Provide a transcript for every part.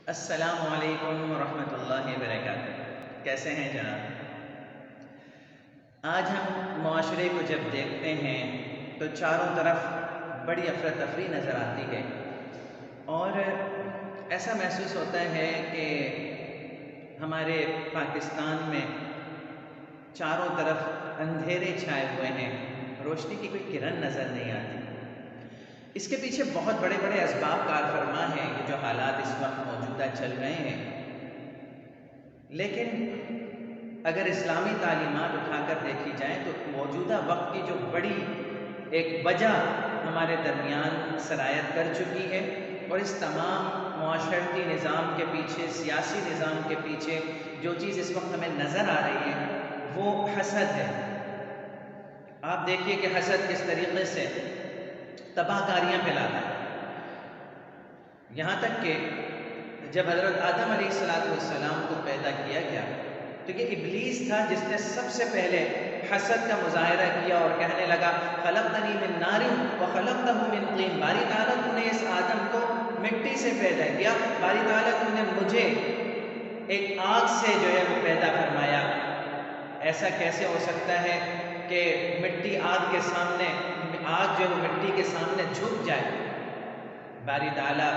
السلام علیکم ورحمۃ اللہ وبرکاتہ۔ کیسے ہیں جناب؟ آج ہم معاشرے کو جب دیکھتے ہیں تو چاروں طرف بڑی افراتفری نظر آتی ہے، اور ایسا محسوس ہوتا ہے کہ ہمارے پاکستان میں چاروں طرف اندھیرے چھائے ہوئے ہیں، روشنی کی کوئی کرن نظر نہیں آتی۔ اس کے پیچھے بہت بڑے بڑے اسباب کار فرما ہیں، یہ جو حالات اس وقت موجودہ چل رہے ہیں۔ لیکن اگر اسلامی تعلیمات اٹھا کر دیکھی جائیں تو موجودہ وقت کی جو بڑی ایک وجہ ہمارے درمیان سرایت کر چکی ہے، اور اس تمام معاشرتی نظام کے پیچھے، سیاسی نظام کے پیچھے جو چیز اس وقت ہمیں نظر آ رہی ہے وہ حسد ہے۔ آپ دیکھیے کہ حسد کس طریقے سے تباہ کاریاں پھیلاتا ہے، یہاں تک کہ جب حضرت آدم علیہ السلام کو پیدا کیا گیا تو یہ ابلیس تھا جس نے سب سے پہلے حسد کا مظاہرہ کیا اور کہنے لگا خلقتنی من نار وخلقتہ من طین، باری تعالیٰ تو نے اس آدم کو مٹی سے پیدا کیا، باری تعالیٰ تو نے مجھے ایک آگ سے جو ہے وہ پیدا فرمایا، ایسا کیسے ہو سکتا ہے کہ مٹی آگ کے سامنے، آگ جو ہے وہ مٹی کے سامنے جھک جائے؟ باری تعالیٰ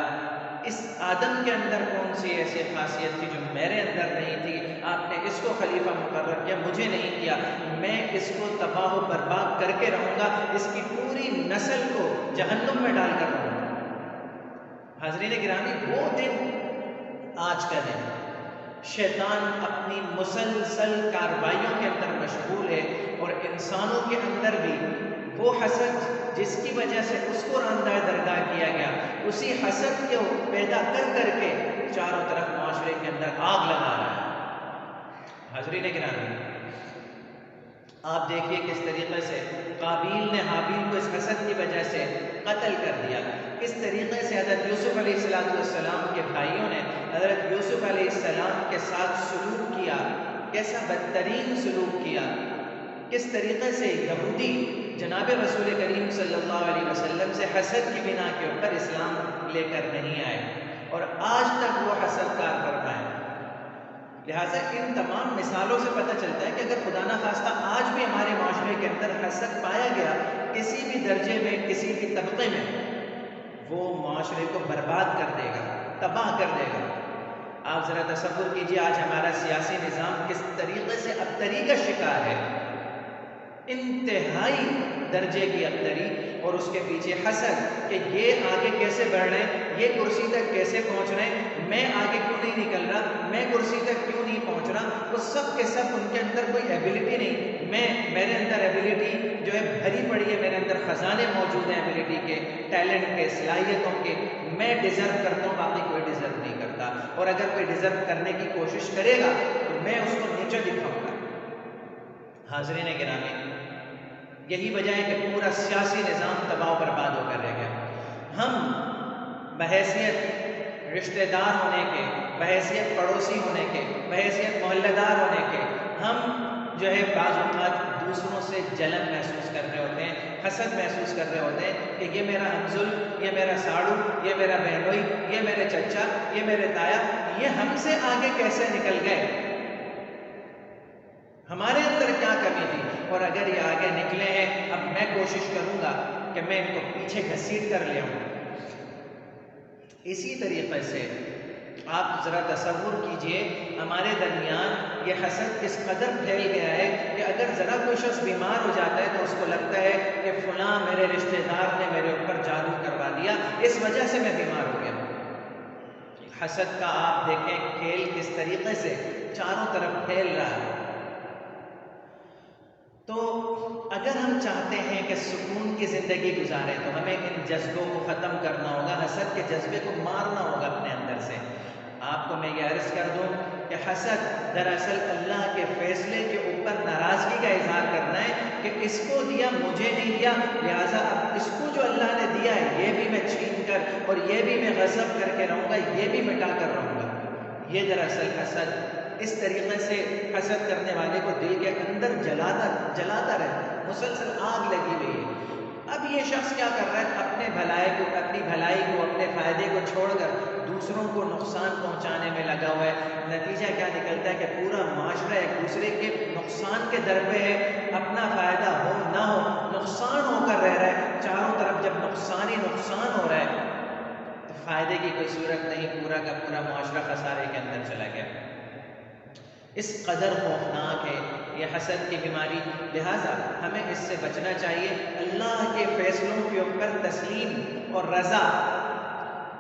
اس آدم کے اندر کون سی ایسی خاصیت تھی جو میرے اندر نہیں تھی؟ آپ نے اس کو خلیفہ مقرر کیا، مجھے نہیں کیا، میں اس کو تباہ و برباد کر کے رہوں گا، اس کی پوری نسل کو جہنم میں ڈال کر رہوں گا۔ حاضرین گرامی، وہ دن آج کا دن، شیطان اپنی مسلسل کارروائیوں کے اندر مشغول ہے، اور انسانوں کے اندر بھی وہ حسد جس کی وجہ سے اس کو راندہ درگاہ کیا گیا، اسی حسد کو پیدا کر کر کے چاروں طرف معاشرے کے اندر آگ لگا رہا ہے۔ حاضرین گرامی، آپ دیکھیے کس طریقے سے قابیل نے حابیل کو اس حسد کی وجہ سے قتل کر دیا، کس طریقے سے حضرت یوسف علیہ السلام کے بھائیوں نے حضرت یوسف علیہ السلام کے ساتھ سلوک کیا، کیسا بدترین سلوک کیا، کس طریقے سے یہودی جناب رسول کریم صلی اللہ علیہ وسلم سے حسد کی بنا کے اوپر اسلام لے کر نہیں آئے، اور آج تک وہ حسد کار فرما ہے۔ لہٰذا ان تمام مثالوں سے پتہ چلتا ہے کہ اگر خدا نخواستہ آج بھی ہمارے معاشرے کے اندر حسد پایا گیا کسی بھی درجے میں، کسی بھی طبقے میں، وہ معاشرے کو برباد کر دے گا، تباہ کر دے گا۔ آپ ذرا تصور کیجئے آج ہمارا سیاسی نظام کس طریقے سے ابتری کا شکار ہے، انتہائی درجے کی ابتری، اور اس کے پیچھے حسد کہ یہ آگے کیسے بڑھ رہے ہیں، یہ کرسی تک کیسے پہنچ رہے ہیں، میں آگے کیوں نہیں نکل رہا، میں کرسی تک کیوں نہیں پہنچ رہا۔ وہ سب کے سب ان کے اندر کوئی ایبیلٹی نہیں، میرے اندر ایبیلٹی جو ہے بھری پڑی ہے، میرے اندر خزانے موجود ہیں ایبیلٹی کے، ٹیلنٹ کے، صلاحیتوں کے، میں ڈیزرو کرتا ہوں، باقی کوئی ڈیزرو نہیں کرتا، اور اگر کوئی ڈیزرو کرنے کی کوشش کرے گا تو میں اس کو نیچے دکھاؤں گا۔ حاضرین گرامی، یہی وجہ ہے کہ پورا سیاسی نظام تباہ و برباد ہو کر رہ گیا۔ ہم بحیثیت رشتہ دار ہونے کے، بحیثیت پڑوسی ہونے کے، بحیثیت محلہ دار ہونے کے، ہم جو ہے بعض اوقات دوسروں سے جلن محسوس کر رہے ہوتے ہیں، حسد محسوس کر رہے ہوتے ہیں کہ یہ میرا ہمزل، یہ میرا ساڑو، یہ میرا بہنوئی، یہ میرے چچا، یہ میرے تایا، یہ ہم سے آگے کیسے نکل گئے، ہمارے اندر کیا کمی تھی، اور اگر یہ آگے نکلے ہیں اب میں کوشش کروں گا کہ میں ان کو پیچھے گھسیٹ کر لے آؤں۔ اسی طریقے سے آپ ذرا تصور کیجئے ہمارے درمیان یہ حسد کس قدر پھیل گیا ہے کہ اگر ذرا کوئی شخص بیمار ہو جاتا ہے تو اس کو لگتا ہے کہ فلاں میرے رشتہ دار نے میرے اوپر جادو کروا دیا، اس وجہ سے میں بیمار ہو گیا۔ حسد کا آپ دیکھیں کھیل کس طریقے سے چاروں طرف پھیل رہا ہے۔ تو اگر ہم چاہتے ہیں کہ سکون کی زندگی گزاریں تو ہمیں ان جذبوں کو ختم کرنا ہوگا، حسد کے جذبے کو مارنا ہوگا اپنے اندر سے۔ آپ کو میں یہ عرض کر دوں کہ حسد دراصل اللہ کے فیصلے کے اوپر ناراضگی کا اظہار کرنا ہے کہ اس کو دیا مجھے نہیں دیا، لہٰذا اب اس کو جو اللہ نے دیا ہے یہ بھی میں چھین کر اور یہ بھی میں غصب کر کے رہوں گا، یہ بھی مٹا کر رہوں گا۔ یہ دراصل حسد، اس طریقے سے حسد کرنے والے کو دل کے اندر جلاتا رہتا، مسلسل آگ لگی ہوئی ہے۔ اب یہ شخص کیا کر رہا ہے، اپنی بھلائی کو، اپنے فائدے کو چھوڑ کر دوسروں کو نقصان پہنچانے میں لگا ہوا ہے، نتیجہ کیا نکلتا ہے کہ پورا معاشرہ ایک دوسرے کے نقصان کے در پہ ہے، اپنا فائدہ ہو نہ ہو نقصان ہو کر رہ رہا ہے، چاروں طرف جب نقصان ہی نقصان ہو رہا ہے تو فائدے کی کوئی صورت نہیں، پورا کا پورا معاشرہ خسارے کے اندر چلا گیا۔ اس قدر خوفناک ہے یہ حسد کی بیماری، لہٰذا ہمیں اس سے بچنا چاہیے۔ اللہ کے فیصلوں کے اوپر تسلیم اور رضا،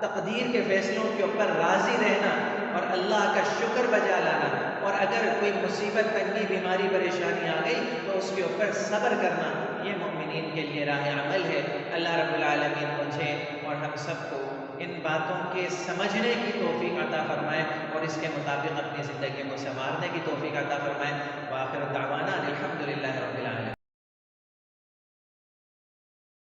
تقدیر کے فیصلوں کے اوپر راضی رہنا اور اللہ کا شکر بجا لانا، اور اگر کوئی مصیبت، تنگی، بیماری، پریشانی آ گئی تو اس کے اوپر صبر کرنا، یہ مومنین کے لیے راہ عمل ہے۔ اللہ رب العالمین مجھے اور ہم سب کو ان باتوں کے سمجھنے کی توفیق عطا فرمائے اور اس کے مطابق اپنی زندگی کو سنوارنے کی توفیق عطا فرمائے۔ وآخر دعوانا الحمدللہ رب العالمین۔